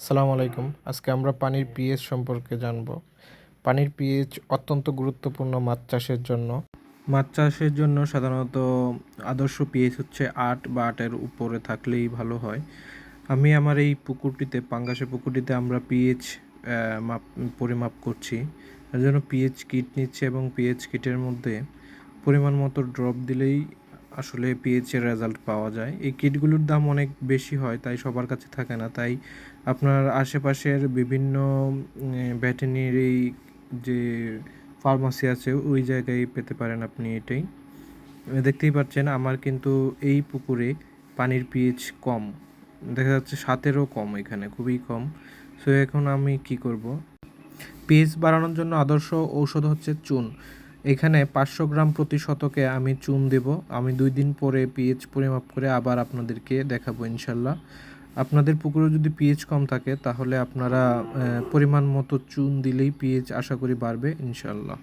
আসসালামু আলাইকুম। আজকে আমরা পানির পিএইচ সম্পর্কে জানব। পানির পিএইচ অত্যন্ত গুরুত্বপূর্ণ মাছ চাষের জন্য। মাছ চাষের জন্য সাধারণত আদর্শ পিএইচ হচ্ছে ৮ বা ৮-এর উপরে থাকলেই ভালো হয়। আমি আমার এই পুকুরটিতে, পাঙ্গাসের পুকুরটিতে আমরা পিএইচ পরিমাপ করছি। এর জন্য পিএইচ কিট নিচ্ছি এবং পিএইচ কিটের মধ্যে পরিমাণ মতো ড্রপ দিলেই আসলে পিএইচের রেজাল্ট পাওয়া যায়। এই কিটগুলোর দাম অনেক বেশি হয়, তাই সবার কাছে থাকে না। তাই আপনার আশেপাশের বিভিন্ন ভেটেরিনারি যে ফার্মাসি আছে ওই জায়গায় পেতে পারেন আপনি এটাই। দেখতেই পাচ্ছেন আমার কিন্তু এই পুকুরে পানির পিএইচ কম, দেখা যাচ্ছে ৭-এরও কম, এখানে খুবই কম। সো এখন আমি কি করব, পিএইচ বাড়ানোর জন্য আদর্শ ঔষধ হচ্ছে চুন। এখানে 500 গ্রাম প্রতি শতকে আমি চুন দেব। আমি 2 দিন পরে পিএইচ পরিমাপ করে আবার আপনাদেরকে দেখাবো ইনশাল্লাহ। আপনাদের পুকুরে যদি পিএইচ কম থাকে তাহলে আপনারা পরিমাণ মতো চুন দিলেই পিএইচ আশা করি বাড়বে ইনশাল্লাহ।